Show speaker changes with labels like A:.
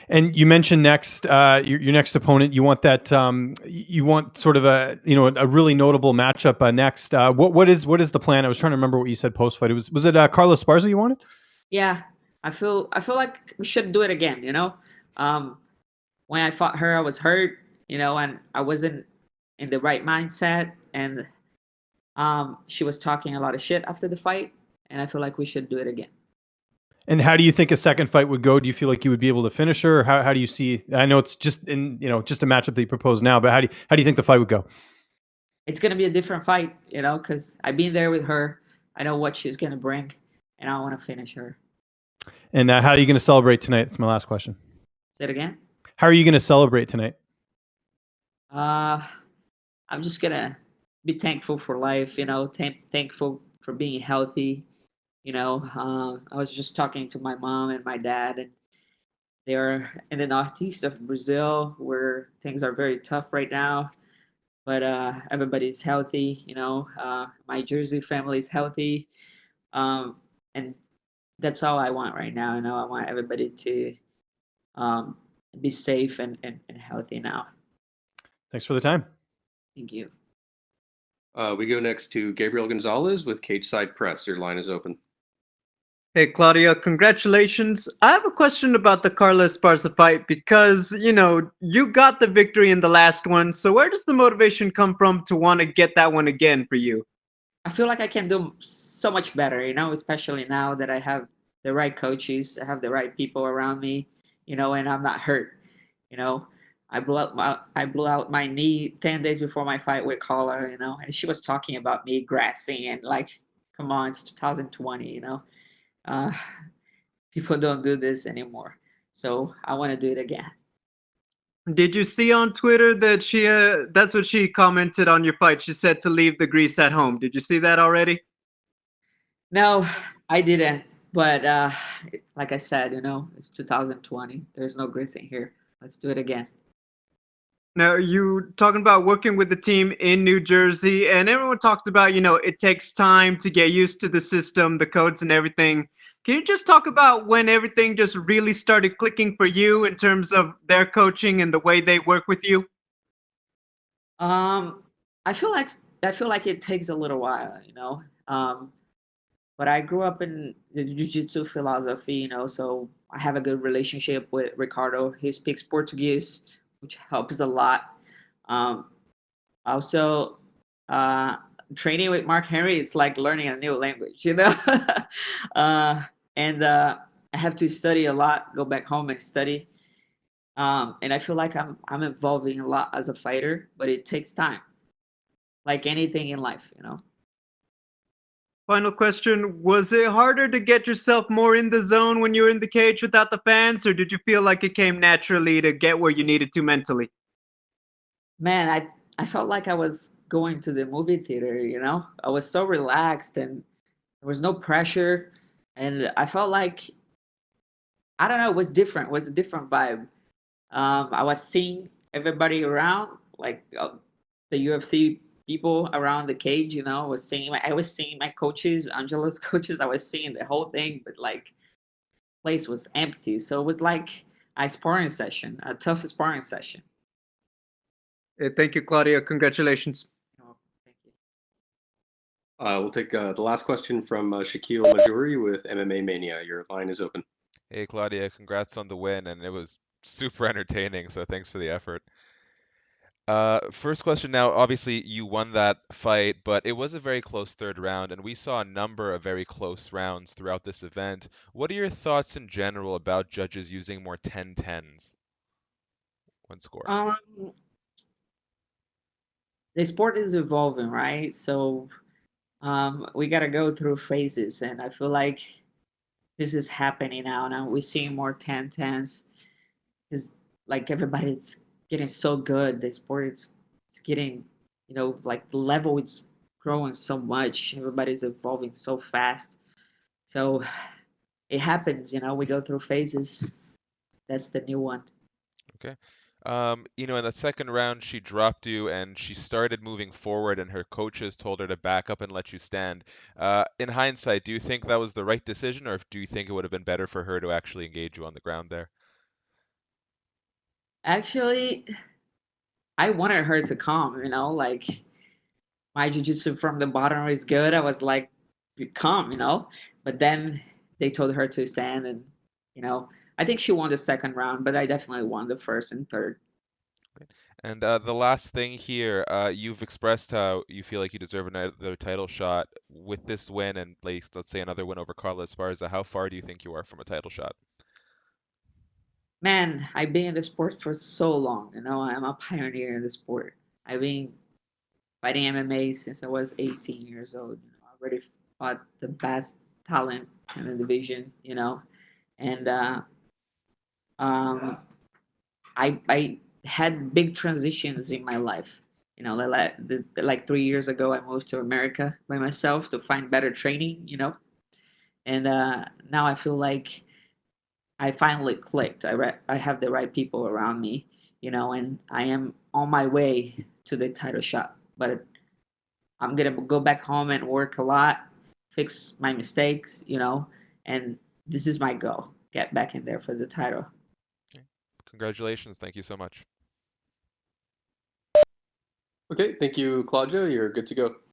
A: And you mentioned next, your next opponent. You want that. You want sort of a really notable matchup next. What is the plan? I was trying to remember what you said post fight. Was it Carla Esparza you wanted?
B: Yeah, I feel like we should do it again. Um, when I fought her, I was hurt. And I wasn't in the right mindset, and she was talking a lot of shit after the fight, and I feel like we should do it again.
A: And how do you think a second fight would go? Do you feel like you would be able to finish her? Or how do you see? I know it's just just a matchup that you propose now, but how do you think the fight would go?
B: It's gonna be a different fight, because I've been there with her. I know what she's gonna bring, and I want to finish her.
A: And how are you going to celebrate tonight? That's my last question.
B: Say it again.
A: How are you going to celebrate tonight?
B: Uh, I'm just gonna be thankful for life. Thankful for being healthy. I was just talking to my mom and my dad, and they are in the northeast of Brazil, where things are very tough right now. But everybody's healthy. My Jersey family is healthy, um, and that's all I want right now. I want everybody to um, be safe and healthy now.
A: Thanks for the time.
B: Thank you.
C: We go next to Gabriel Gonzalez with Cage Side Press. Your line is open.
D: Hey, Claudia, congratulations. I have a question about the Carla Esparza fight because, you got the victory in the last one. So where does the motivation come from to want to get that one again for you?
B: I feel like I can do so much better, especially now that I have the right coaches, I have the right people around me, and I'm not hurt. You know, I blew out my knee 10 days before my fight with Carla, and she was talking about me grassing and like, come on, it's 2020, uh, people don't do this anymore, so I want to do it again.
D: Did you see on Twitter that that's what she commented on your fight? She said to leave the grease at home. Did you see that already?
B: No, I didn't. But like I said, it's 2020. There's no grace in here. Let's do it again.
D: Now, you talking about working with the team in New Jersey, and everyone talked about, it takes time to get used to the system, the codes, and everything. Can you just talk about when everything just really started clicking for you in terms of their coaching and the way they work with you?
B: Um, I feel like it takes a little while, but I grew up in the jiu-jitsu philosophy, so I have a good relationship with Ricardo. He speaks Portuguese, which helps a lot. Um, Also, uh, training with Mark Henry is like learning a new language, uh, and I have to study a lot, go back home and study. And I feel like I'm evolving a lot as a fighter, but it takes time, like anything in life.
D: Final question. Was it harder to get yourself more in the zone when you were in the cage without the fans, or did you feel like it came naturally to get where you needed to mentally?
B: Man, I felt like I was going to the movie theater. I was so relaxed and there was no pressure, and I felt like, I don't know, it was different. It was a different vibe. I was seeing everybody around, like the UFC people around the cage. I was seeing my coaches, Angela's coaches. I was seeing the whole thing, but like, place was empty. So it was like a sparring session, a tough sparring session.
D: Thank you, Claudia. Congratulations.
B: Thank you.
C: We'll take the last question from Shaquille Majuri with MMA Mania. Your line is open.
E: Hey Claudia, congrats on the win, and it was super entertaining, so thanks for the effort. First question now, obviously you won that fight, but it was a very close third round, and we saw a number of very close rounds throughout this event. What are your thoughts in general about judges using more 10-10s when scoring?
B: Um, the sport is evolving, right? So we got to go through phases, and I feel like this is happening now. Now we're seeing more 10-10s because like everybody's getting so good. The sport is it's getting, like the level is growing so much. Everybody's evolving so fast. So it happens, we go through phases. That's the new one.
E: Okay. In the second round, she dropped you and she started moving forward, and her coaches told her to back up and let you stand. In hindsight, do you think that was the right decision, or do you think it would have been better for her to actually engage you on the ground there?
B: Actually, I wanted her to come, like my jiu-jitsu from the bottom is good. I was like, come, but then they told her to stand, and I think she won the second round, but I definitely won the first and third.
E: And the last thing here, you've expressed how you feel like you deserve another title shot with this win and like, let's say another win over Carla Esparza. How far do you think you are from a title shot?
B: Man, I've been in the sport for so long. I'm a pioneer in the sport. I've been fighting MMA since I was 18 years old. I already fought the best talent in the division. And um, I had big transitions in my life. Like 3 years ago, I moved to America by myself to find better training. And now I feel like I finally clicked. I have the right people around me, and I am on my way to the title shot. But I'm gonna go back home and work a lot, fix my mistakes, and this is my goal: get back in there for the title.
E: Okay. Congratulations. Thank you so much.
C: Okay, thank you, Claudia. You're good to go.